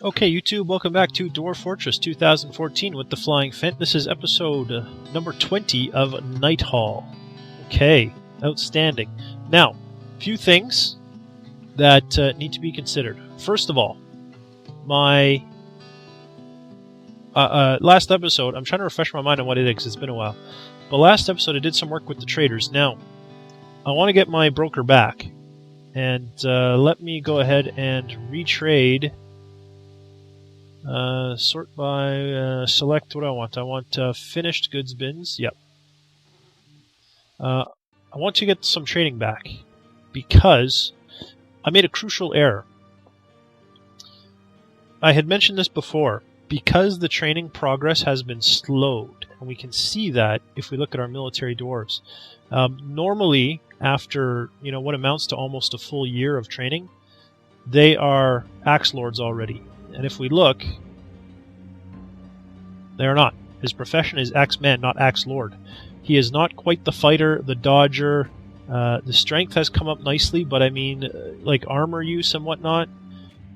Okay, YouTube, welcome back to Dwarf Fortress 2014 with the Flying Phent. This is episode number 20 of Nighthall. Okay, outstanding. Now, a few things that need to be considered. First of all, my last episode, I'm trying to refresh my mind on what it is because it's been a while. But last episode I did some work with the traders. Now, I want to get my broker back. And let me go ahead and retrade. Sort by, select what I want. I want finished goods bins. Yep. I want to get some trading back because I made a crucial error. I had mentioned this before. Because the training progress has been slowed, and we can see that if we look at our military dwarves. Normally, after what amounts to almost a full year of training, they are axe lords already. And if we look, they are not. His profession is axe-man, not axe-lord. He is not quite the fighter, the dodger. The strength has come up nicely, but I mean, like armor use and whatnot,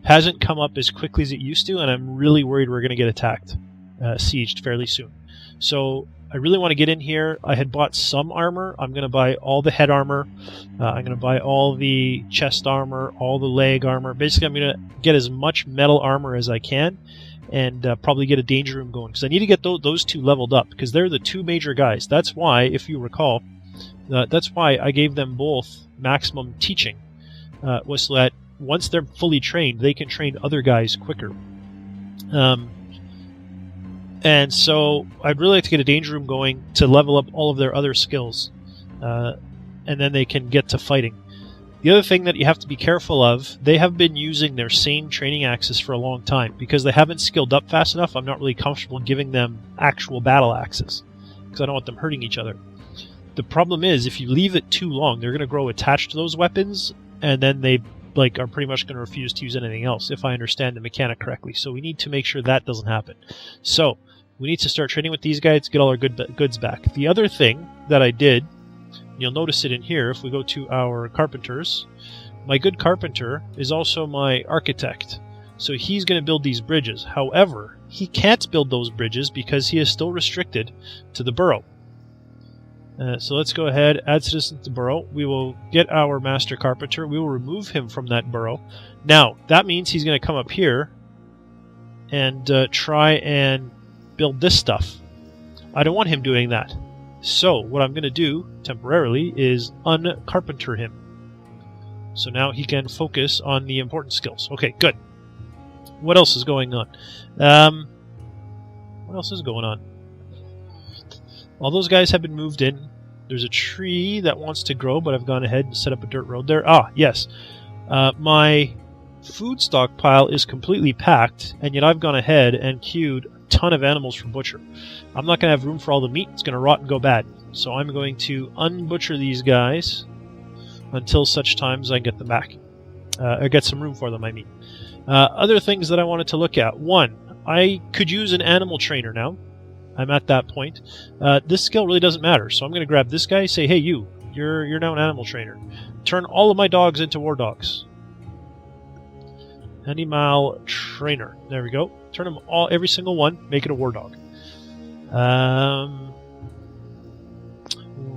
hasn't come up as quickly as it used to, and I'm really worried we're going to get attacked, sieged fairly soon. So I really want to get in here. I had bought some armor. I'm going to buy all the head armor. I'm going to buy all the chest armor, all the leg armor. Basically, I'm going to get as much metal armor as I can, and probably get a danger room going, because I need to get those two leveled up, because they're the two major guys. That's why, if you recall, that's why I gave them both maximum teaching, was so that once they're fully trained, they can train other guys quicker. And so I'd really like to get a danger room going to level up all of their other skills. And then they can get to fighting. The other thing that you have to be careful of, they have been using their same training axes for a long time. Because they haven't skilled up fast enough, I'm not really comfortable giving them actual battle axes. Because I don't want them hurting each other. The problem is, if you leave it too long, they're going to grow attached to those weapons, and then they are pretty much going to refuse to use anything else, if I understand the mechanic correctly. So we need to make sure that doesn't happen. So we need to start trading with these guys to get all our goods back. The other thing that I did, you'll notice it in here, if we go to our carpenters, my good carpenter is also my architect. So he's going to build these bridges. However, he can't build those bridges because he is still restricted to the borough. So let's go ahead, add citizen to borough. We will get our master carpenter. We will remove him from that borough. Now, that means he's going to come up here and try and build this stuff. I don't want him doing that. So what I'm going to do temporarily is uncarpenter him. So now he can focus on the important skills. Okay, good. What else is going on? What else is going on? All those guys have been moved in. There's a tree that wants to grow, but I've gone ahead and set up a dirt road there. Ah, yes. My food stockpile is completely packed, and yet I've gone ahead and queued a ton of animals for butcher. I'm not going to have room for all the meat. It's going to rot and go bad. So I'm going to unbutcher these guys until such time as I get them back. Or get some room for them, I mean. Other things that I wanted to look at. One, I could use an animal trainer now. I'm at that point. This skill really doesn't matter, so I'm going to grab this guy, say, hey, you're now an animal trainer. Turn all of my dogs into war dogs. Animal trainer. There we go. Turn them all, every single one, make it a war dog.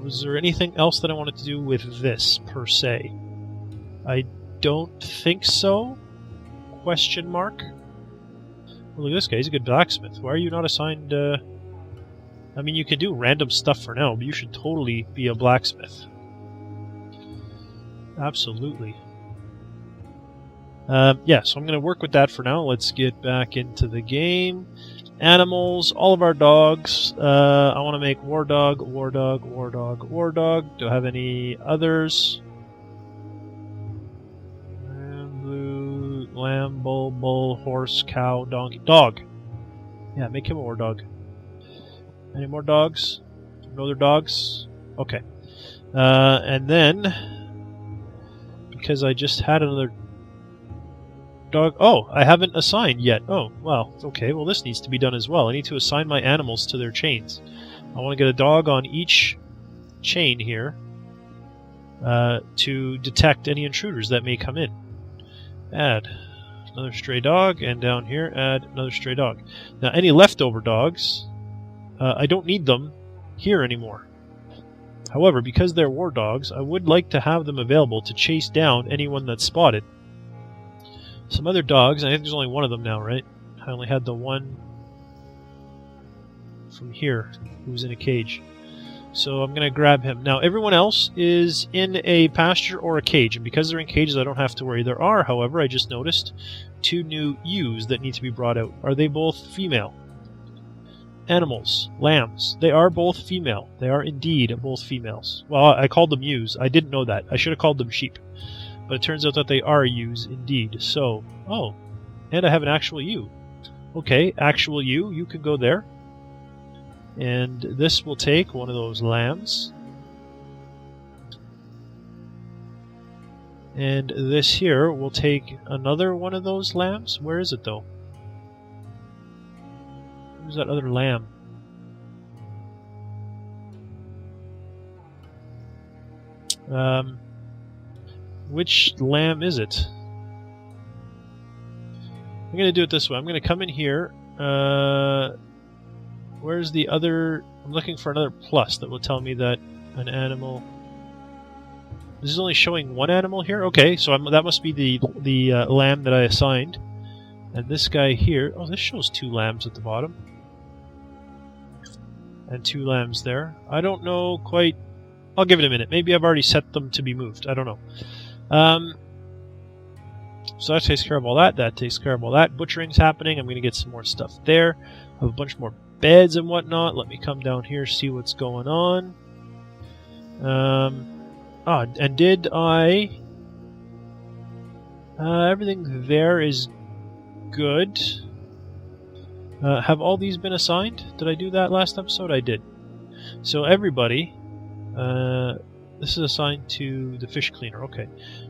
Was there anything else that I wanted to do with this, per se? I don't think so. Question mark. Well, look at this guy. He's a good blacksmith. Why are you not assigned... I mean, you can do random stuff for now, but you should totally be a blacksmith. Absolutely. Yeah, so I'm going to work with that for now. Let's get back into the game. Animals, all of our dogs. I want to make war dog, war dog, war dog, war dog. Do I have any others? Lamb, bull, horse, cow, donkey. Dog! Yeah, make him a war dog. Any more dogs? No other dogs? Okay. And then, because I just had another dog... Oh, I haven't assigned yet. Oh, well, okay. Well, this needs to be done as well. I need to assign my animals to their chains. I want to get a dog on each chain here to detect any intruders that may come in. Add. another stray dog, and down here add another stray dog. Now any leftover dogs, I don't need them here anymore. However, because they're war dogs, I would like to have them available to chase down anyone that's spotted. Some other dogs, I think there's only one of them now, right? I only had the one from here who was in a cage. So I'm going to grab him. Now everyone else is in a pasture or a cage, and because they're in cages I don't have to worry. There are, however, I just noticed, 2 new ewes that need to be brought out. Are they both female? Animals, lambs, they are both female. They are indeed both females. Well, I called them ewes. I didn't know that. I should have called them sheep. But it turns out that they are ewes indeed. So, oh, and I have an actual ewe. Okay, actual ewe, you can go there. And this will take one of those lambs. And this here will take another one of those lambs. Where is it though? Where's that other lamb? Which lamb is it? I'm going to do it this way. I'm going to come in here. Where's the other? I'm looking for another plus that will tell me that an animal. This is only showing one animal here. Okay, so that must be the lamb that I assigned. And this guy here. Oh, this shows 2 lambs at the bottom. And 2 lambs there. I don't know quite. I'll give it a minute. Maybe I've already set them to be moved. I don't know. So that takes care of all that. That takes care of all that. Butchering's happening. I'm going to get some more stuff there. I have a bunch more beds and whatnot. Let me come down here, see what's going on. And did I... everything there is good. Have all these been assigned? Did I do that last episode? I did. So everybody... this is assigned to the fish cleaner. Okay.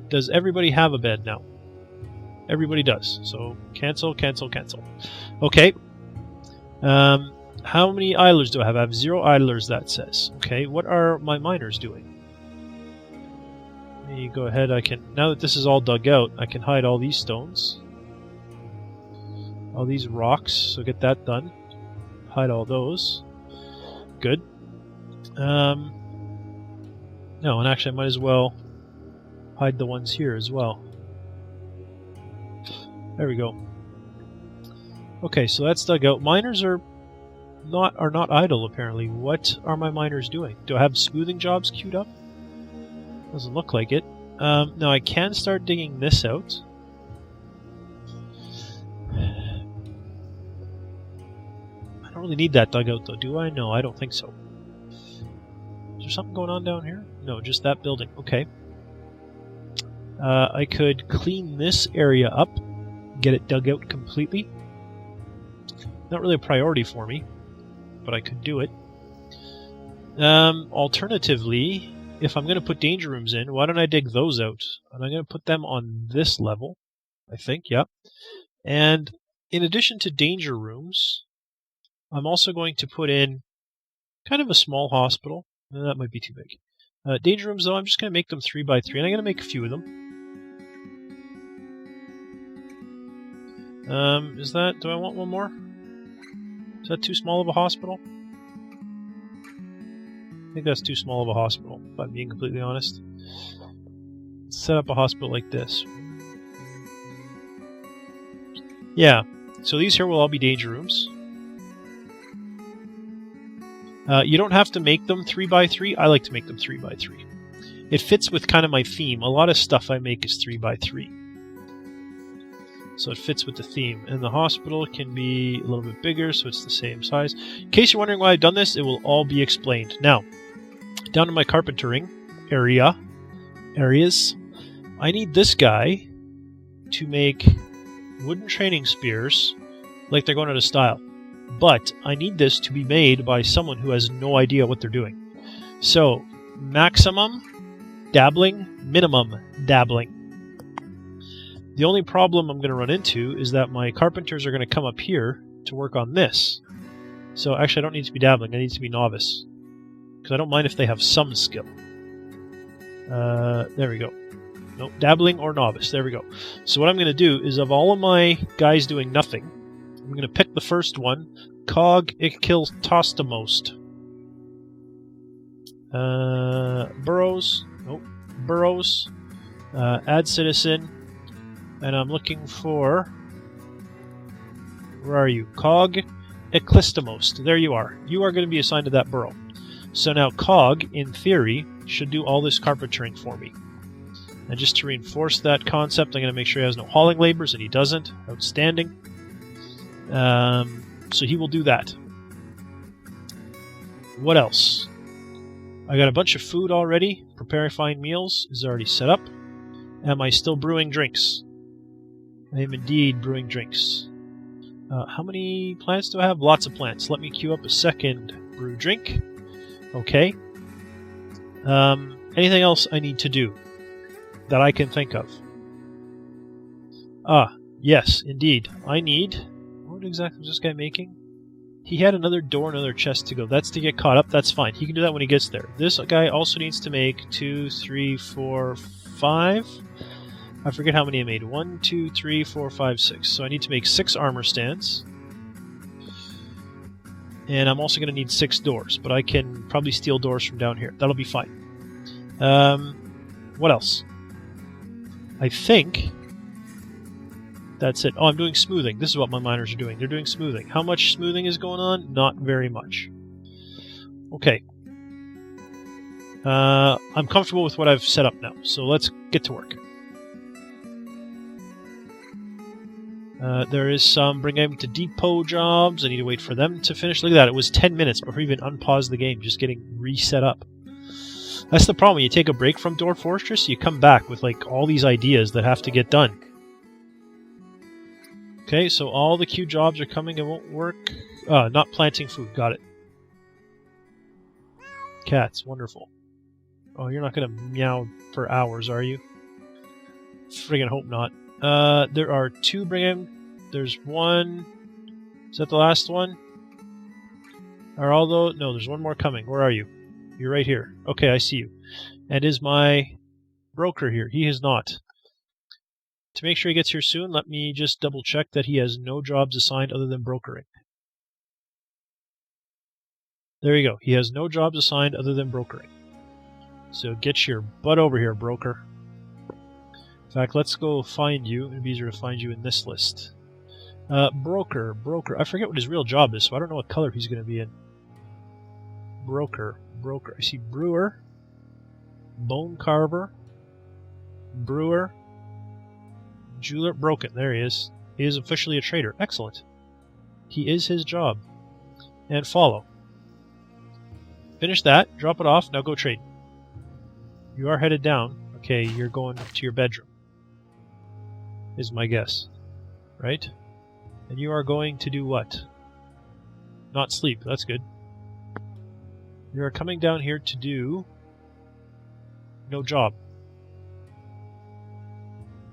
Does everybody have a bed now? Everybody does. So cancel, cancel, cancel. Okay. How many idlers do I have? I have 0 idlers, that says. Okay, what are my miners doing? Let me go ahead. I can, now that this is all dug out, I can hide all these stones. All these rocks, so get that done. Hide all those. Good. No, and actually I might as well hide the ones here as well. There we go. Okay, so that's dug out. Miners are not idle apparently. What are my miners doing? Do I have smoothing jobs queued up? Doesn't look like it. Now I can start digging this out. I don't really need that dug out though, do I? No, I don't think so. Is there something going on down here? No, just that building. Okay. I could clean this area up, get it dug out completely. Not really a priority for me, but I could do it. Alternatively, if I'm going to put danger rooms in, why don't I dig those out? And I'm going to put them on this level, I think, yeah. And in addition to danger rooms, I'm also going to put in kind of a small hospital. That might be too big. Danger rooms, though, I'm just going to make them 3 by 3, and I'm going to make a few of them. Is that... do I want one more? Is that too small of a hospital? I think that's too small of a hospital, if I'm being completely honest. Let's set up a hospital like this. Yeah, so these here will all be danger rooms. You don't have to make them 3 by 3. I like to make them 3 by 3. It fits with kind of my theme. A lot of stuff I make is 3 by 3. So it fits with the theme. And the hospital can be a little bit bigger, so it's the same size. In case you're wondering why I've done this, it will all be explained. Now, down to my carpentering areas, I need this guy to make wooden training spears like they're going out of style. But I need this to be made by someone who has no idea what they're doing. So, maximum dabbling, minimum dabbling. The only problem I'm going to run into is that my carpenters are going to come up here to work on this. So actually I don't need to be dabbling, I need to be novice. Because I don't mind if they have some skill. There we go. Nope, dabbling or novice. There we go. So what I'm going to do is, of all of my guys doing nothing, I'm going to pick the first one. Cog Ikiltostomost. Burrows. Nope. Burrows. Add citizen. And I'm looking for... Where are you? Cog Iklistomost. There you are. You are going to be assigned to that burrow. So now Cog, in theory, should do all this carpentering for me. And just to reinforce that concept, I'm going to make sure he has no hauling labors, and he doesn't. Outstanding. So he will do that. What else? I got a bunch of food already. Preparing fine meals is already set up. Am I still brewing drinks? I am indeed brewing drinks. How many plants do I have? Lots of plants. Let me queue up a second brew drink. Okay. Anything else I need to do that I can think of? Yes, indeed. I need... What exactly was this guy making? He had another door, another chest to go. That's to get caught up. That's fine. He can do that when he gets there. This guy also needs to make 2, 3, 4, 5. I forget how many I made. 1, 2, 3, 4, 5, 6. So I need to make 6 armor stands. And I'm also going to need 6 doors, but I can probably steal doors from down here. That'll be fine. What else? I think that's it. Oh, I'm doing smoothing. This is what my miners are doing. They're doing smoothing. How much smoothing is going on? Not very much. Okay. I'm comfortable with what I've set up now, so let's get to work. There is some bring them to depot jobs. I need to wait for them to finish. Look at that. It was 10 minutes before I even unpaused the game, just getting reset up. That's the problem. When you take a break from Dwarf Fortress, you come back with like all these ideas that have to get done. Okay, so all the queue jobs are coming. It won't work. Not planting food. Got it. Cats. Wonderful. Oh, you're not going to meow for hours, are you? Friggin' hope not. There are 2 There's 1. Is that the last one? Are all those? No, there's 1 more coming. Where are you? You're right here. Okay, I see you. And is my broker here? He is not. To make sure he gets here soon, let me just double check that he has no jobs assigned other than brokering. There you go. He has no jobs assigned other than brokering. So get your butt over here, broker. In fact, let's go find you. It'd be easier to find you in this list. Broker. I forget what his real job is, so I don't know what color he's going to be in. Broker. I see brewer, bone carver, brewer, jeweler. Broken. There he is. He is officially a trader. Excellent. He is his job. And follow. Finish that. Drop it off. Now go trade. You are headed down. Okay, you're going to your bedroom. Is my guess. Right? And you are going to do what? Not sleep. That's good. You are coming down here to do... no job.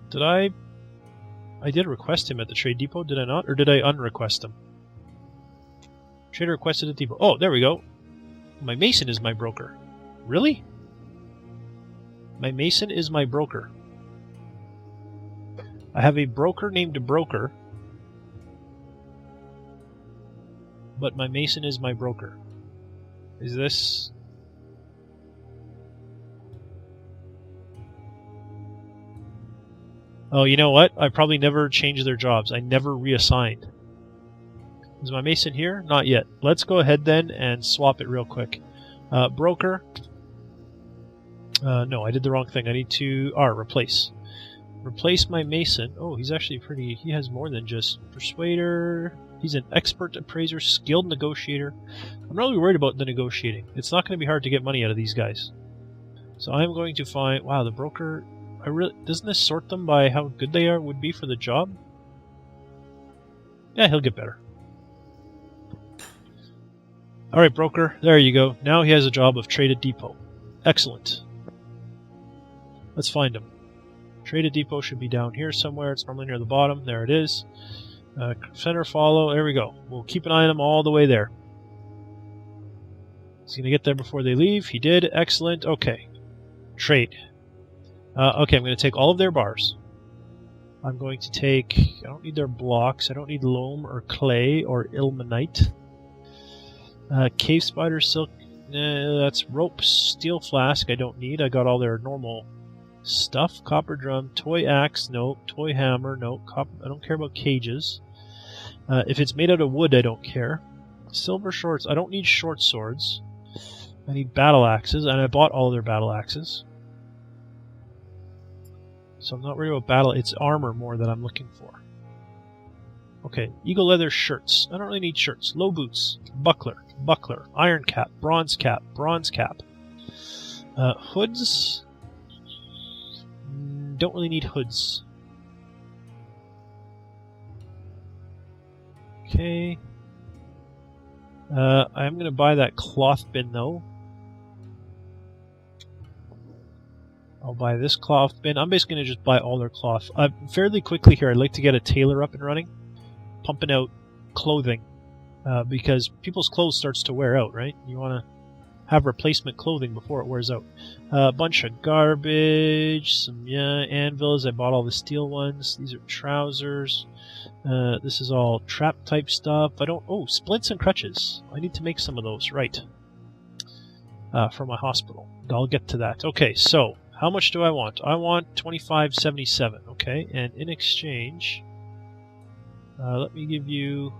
Did I did request him at the trade depot, did I not? Or did I unrequest him? Trader requested at depot. Oh, there we go. My mason is my broker. Really? My mason is my broker. I have a broker named Broker, but my mason is my broker. Is this... Oh, you know what? I probably never changed their jobs. I never reassigned. Is my mason here? Not yet. Let's go ahead then and swap it real quick. Broker. No, I did the wrong thing. I need to... replace. Replace my mason. Oh, he's actually pretty... He has more than just persuader. He's an expert appraiser, skilled negotiator. I'm not really worried about the negotiating. It's not going to be hard to get money out of these guys. So I'm going to find... Wow, the broker... Doesn't this sort them by how good they would be for the job? Yeah, he'll get better. Alright, broker. There you go. Now he has a job of trade at depot. Excellent. Let's find him. Trade at depot should be down here somewhere. It's normally near the bottom. There it is. Center follow. There we go. We'll keep an eye on him all the way there. He's going to get there before they leave. He did. Excellent. Okay. Trade. Okay, I'm going to take all of their bars. I'm going to take... I don't need their blocks. I don't need loam or clay or ilmenite. Cave spider, silk... that's rope. Steel flask I don't need. I got all their normal stuff. Copper drum. Toy axe, no. Toy hammer, no. I don't care about cages. If it's made out of wood, I don't care. Silver shorts. I don't need short swords. I need battle axes, and I bought all of their battle axes. So I'm not worried about battle. It's armor more that I'm looking for. Okay, eagle leather shirts. I don't really need shirts. Low boots. Buckler. Iron cap. Bronze cap. Hoods. Don't really need hoods. Okay. I'm going to buy that cloth bin, though. I'll buy this cloth bin. I'm basically going to just buy all their cloth. Fairly quickly here, I'd like to get a tailor up and running, pumping out clothing, because people's clothes starts to wear out, right? You want to have replacement clothing before it wears out. A bunch of garbage, some anvils. I bought all the steel ones. These are trousers. This is all trap type stuff. Oh, splints and crutches. I need to make some of those, right? For my hospital. I'll get to that. Okay, so how much do I want? I want 2577. Okay, and in exchange, let me give you.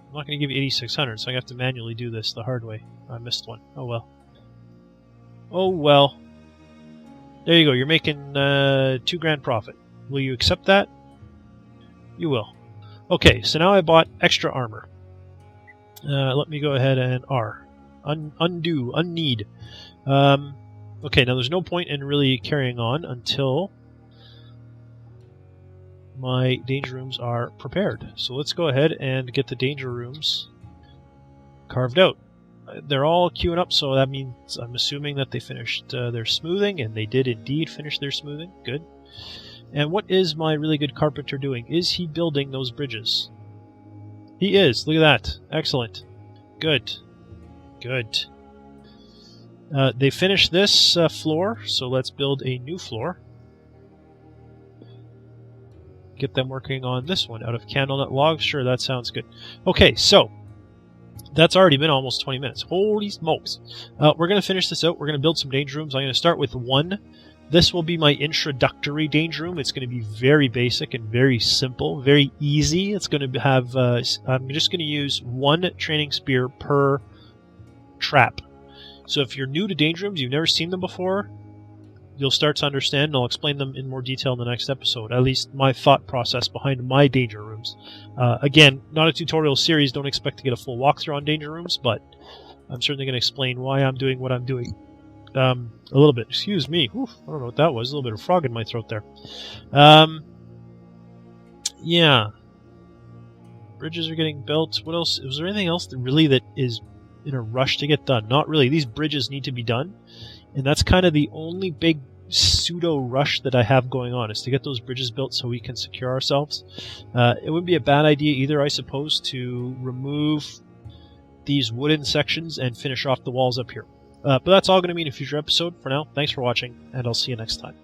I'm not going to give you 8600, so I have to manually do this the hard way. I missed one. Oh well. Oh well. There you go. You're making $2,000 profit. Will you accept that? You will. Okay, so now I bought extra armor. Let me go ahead and undo, unneed. Okay, now there's no point in really carrying on until my danger rooms are prepared. So let's go ahead and get the danger rooms carved out. They're all queuing up, so that means I'm assuming that they finished their smoothing, and they did indeed finish their smoothing. Good. And what is my really good carpenter doing? Is he building those bridges? He is. Look at that. Excellent. Good. Good. They finished this floor, so let's build a new floor. Get them working on this one out of candlenut logs. Sure, that sounds good. Okay, so that's already been almost 20 minutes. Holy smokes. We're going to finish this out. We're going to build some danger rooms. I'm going to start with one. This will be my introductory danger room. It's going to be very basic and very simple, very easy. It's going to have, I'm just going to use one training spear per trap. So if you're new to danger rooms, you've never seen them before, you'll start to understand, and I'll explain them in more detail in the next episode, at least my thought process behind my danger rooms. Again, not a tutorial series, don't expect to get a full walkthrough on danger rooms, but I'm certainly going to explain why I'm doing what I'm doing. A little bit. Excuse me. Oof, I don't know what that was. A little bit of frog in my throat there. Yeah. Bridges are getting built. What else? Was there anything else that is in a rush to get done? Not really. These bridges need to be done. And that's kind of the only big pseudo rush that I have going on, is to get those bridges built so we can secure ourselves. It wouldn't be a bad idea either, I suppose, to remove these wooden sections and finish off the walls up here. But that's all going to be in a future episode. For now, thanks for watching, and I'll see you next time.